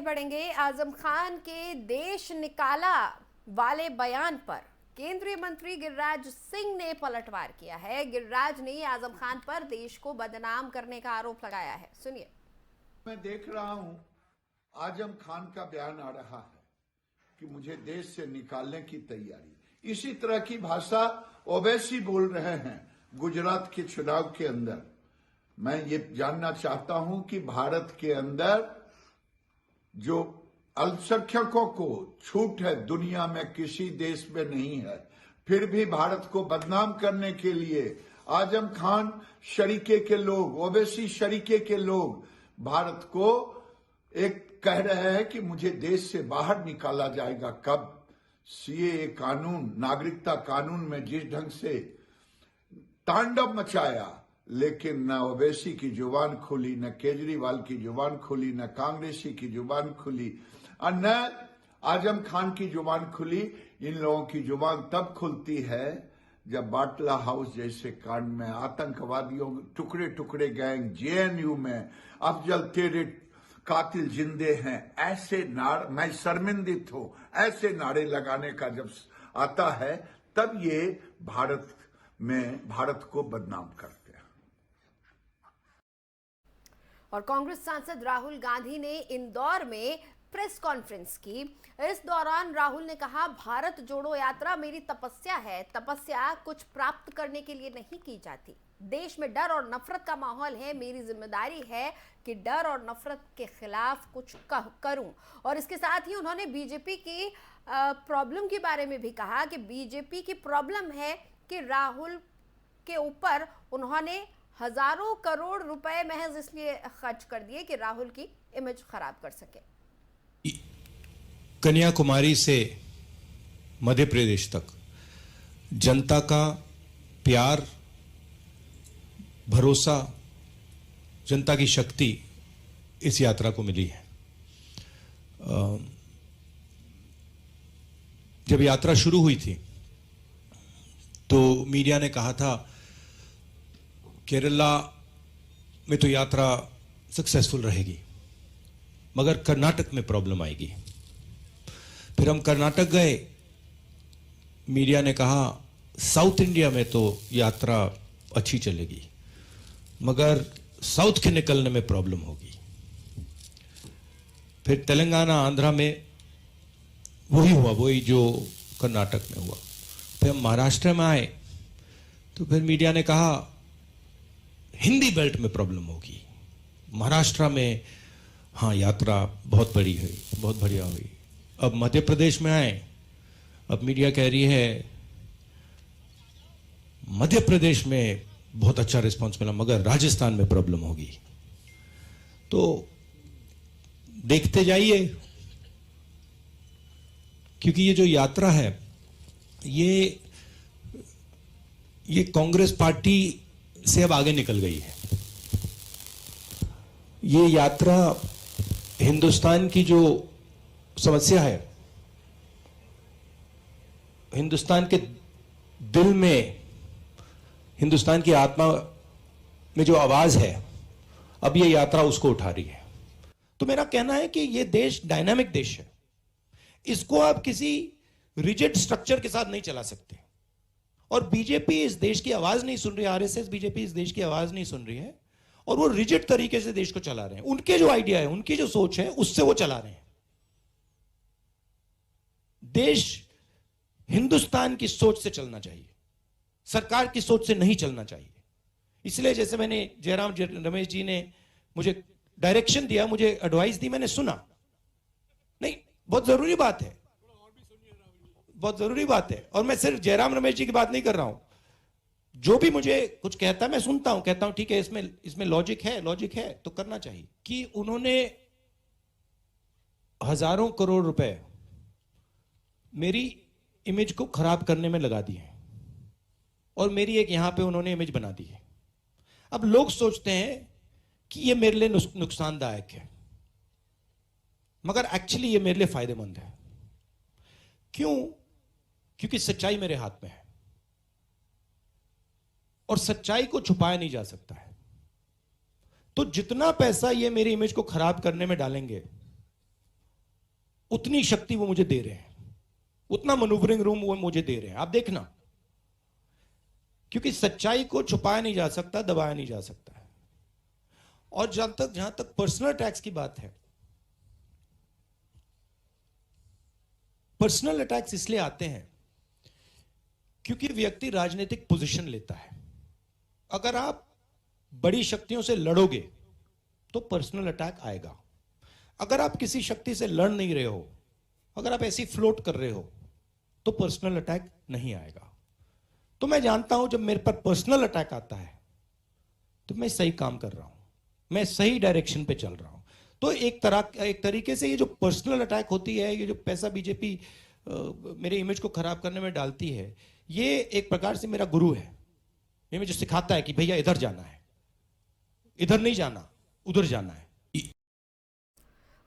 बढ़ेंगे। आजम खान के देश निकाला वाले बयान पर केंद्रीय मंत्री गिरिराज सिंह ने पलटवार किया है। गिरिराज ने आजम खान पर देश को बदनाम करने का आरोप लगाया है। सुनिए। मैं देख रहा हूं आजम खान का बयान आ रहा है कि मुझे देश से निकालने की तैयारी। इसी तरह की भाषा ओवैसी बोल रहे हैं गुजरात के चुनाव के अंदर। मैं ये जानना चाहता हूं कि भारत के अंदर जो अल्पसंख्यकों को छूट है दुनिया में किसी देश में नहीं है, फिर भी भारत को बदनाम करने के लिए आजम खान शरीके के लोग, ओवैसी शरीके के लोग भारत को एक कह रहे हैं कि मुझे देश से बाहर निकाला जाएगा। कब? सीएए कानून, नागरिकता कानून में जिस ढंग से तांडव मचाया, लेकिन न ओवैसी की जुबान खुली, न केजरीवाल की जुबान खुली, न कांग्रेसी की जुबान खुली और न आजम खान की जुबान खुली। इन लोगों की जुबान तब खुलती है जब बाटला हाउस जैसे कांड में आतंकवादियों टुकड़े टुकड़े गैंग जेएनयू में अफजल तेरे कातिल जिंदे हैं, ऐसे मैं शर्मिंदित हूं, ऐसे नारे लगाने का जब आता है तब ये भारत को बदनाम करते हैं। और कांग्रेस सांसद राहुल गांधी ने इंदौर में प्रेस कॉन्फ्रेंस की। इस दौरान राहुल ने कहा, भारत जोड़ो यात्रा मेरी तपस्या है। तपस्या कुछ प्राप्त करने के लिए नहीं की जाती। देश में डर और नफरत का माहौल है। मेरी जिम्मेदारी है कि डर और नफरत के खिलाफ कुछ करूं। और इसके साथ ही उन्होंने बीजेपी की प्रॉब्लम के बारे में भी कहा कि बीजेपी की प्रॉब्लम है कि राहुल के ऊपर उन्होंने हजारों करोड़ रुपए महज इसलिए खर्च कर दिए कि राहुल की इमेज खराब कर सके। कन्याकुमारी से मध्य प्रदेश तक जनता का प्यार, भरोसा, जनता की शक्ति इस यात्रा को मिली है। जब यात्रा शुरू हुई थी तो मीडिया ने कहा था केरला में तो यात्रा सक्सेसफुल रहेगी, मगर कर्नाटक में प्रॉब्लम आएगी। फिर हम कर्नाटक गए, मीडिया ने कहा साउथ इंडिया में तो यात्रा अच्छी चलेगी, मगर साउथ के निकलने में प्रॉब्लम होगी। फिर तेलंगाना, आंध्रा में वही हुआ, वही जो कर्नाटक में हुआ। फिर हम महाराष्ट्र में आए तो फिर मीडिया ने कहा हिंदी बेल्ट में प्रॉब्लम होगी। महाराष्ट्र में हाँ यात्रा बहुत बड़ी हुई, बहुत बढ़िया हुई। अब मध्य प्रदेश में आए, अब मीडिया कह रही है मध्य प्रदेश में बहुत अच्छा रिस्पांस मिला, मगर राजस्थान में प्रॉब्लम होगी। तो देखते जाइए, क्योंकि ये जो यात्रा है ये कांग्रेस पार्टी से अब आगे निकल गई है। ये यात्रा हिंदुस्तान की जो समस्या है, हिंदुस्तान के दिल में, हिंदुस्तान की आत्मा में जो आवाज है, अब ये यात्रा उसको उठा रही है। तो मेरा कहना है कि ये देश डायनामिक देश है। इसको आप किसी रिजिड स्ट्रक्चर के साथ नहीं चला सकते। और बीजेपी इस देश की आवाज नहीं सुन रही, आरएसएस, बीजेपी इस देश की आवाज नहीं सुन रही है और वो रिजिड तरीके से देश को चला रहे हैं। उनके जो आइडिया है, उनकी जो सोच है, उससे वो चला रहे हैं। देश हिंदुस्तान की सोच से चलना चाहिए, सरकार की सोच से नहीं चलना चाहिए। इसलिए जैसे मैंने जयराम रमेश जी ने मुझे डायरेक्शन दिया, मुझे एडवाइस दी, मैंने सुना। नहीं, बहुत जरूरी बात है, बहुत जरूरी बात है। और मैं सिर्फ जयराम रमेश जी की बात नहीं कर रहा हूं, जो भी मुझे कुछ कहता है मैं सुनता हूं, कहता हूं ठीक है, इसमें लॉजिक है तो करना चाहिए। कि उन्होंने हजारों करोड़ रुपए मेरी इमेज को खराब करने में लगा दिए और मेरी एक यहां पे उन्होंने इमेज बना दी है। अब लोग सोचते हैं कि ये मेरे लिए नुकसानदायक है, मगर एक्चुअली ये मेरे लिए फायदेमंद है। क्यों? क्योंकि सच्चाई मेरे हाथ में है और सच्चाई को छुपाया नहीं जा सकता है। तो जितना पैसा ये मेरी इमेज को खराब करने में डालेंगे, उतनी शक्ति वो मुझे दे रहे हैं, उतना मनूवरिंग रूम वो मुझे दे रहे हैं। आप देखना, क्योंकि सच्चाई को छुपाया नहीं जा सकता, दबाया नहीं जा सकता। और जहां तक पर्सनल अटैक्स की बात है, पर्सनल अटैक्स इसलिए आते हैं क्योंकि व्यक्ति राजनीतिक पोजीशन लेता है। अगर आप बड़ी शक्तियों से लड़ोगे तो पर्सनल अटैक आएगा। अगर आप किसी शक्ति से लड़ नहीं रहे हो, अगर आप ऐसी फ्लोट कर रहे हो, तो पर्सनल अटैक नहीं आएगा। तो मैं जानता हूं जब मेरे पर पर्सनल अटैक आता है तो मैं सही काम कर रहा हूं, मैं सही डायरेक्शन पे चल रहा हूं। तो एक तरीके से ये जो पर्सनल अटैक होती है, ये जो पैसा बीजेपी मेरे इमेज को खराब करने में डालती है, ये एक प्रकार से मेरा गुरु है। ये मुझे सिखाता है कि भैया इधर जाना है, इधर नहीं जाना, उधर जाना है।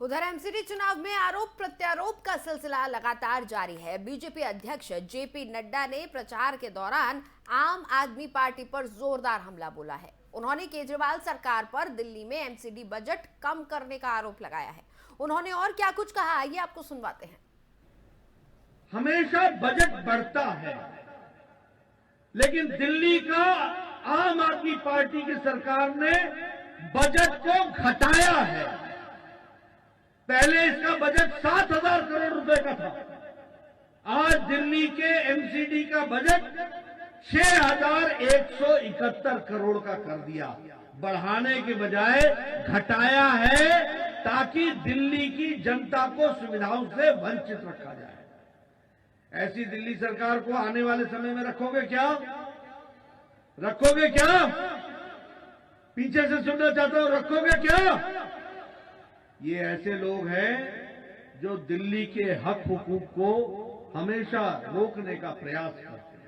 उधर एमसीडी चुनाव में आरोप प्रत्यारोप का सिलसिला लगातार जारी है। बीजेपी अध्यक्ष जेपी नड्डा ने प्रचार के दौरान आम आदमी पार्टी पर जोरदार हमला बोला है। उन्होंने केजरीवाल सरकार पर दिल्ली में एमसीडी बजट कम करने का आरोप लगाया है। उन्होंने और क्या कुछ कहा, ये आपको सुनवाते हैं। हमेशा बजट बढ़ता है, लेकिन दिल्ली का आम आदमी पार्टी की सरकार ने बजट को घटाया है। पहले इसका बजट 7,000 करोड़ रुपए का था, आज दिल्ली के एमसीडी का बजट 6,171 करोड़ का कर दिया। बढ़ाने के बजाय घटाया है ताकि दिल्ली की जनता को सुविधाओं से वंचित रखा जाए। ऐसी दिल्ली सरकार को आने वाले समय में रखोगे क्या? रखोगे क्या? पीछे से सुनना चाहता हूं, रखोगे क्या? ये ऐसे लोग हैं जो दिल्ली के हक हुकूक को हमेशा रोकने का प्रयास करते हैं।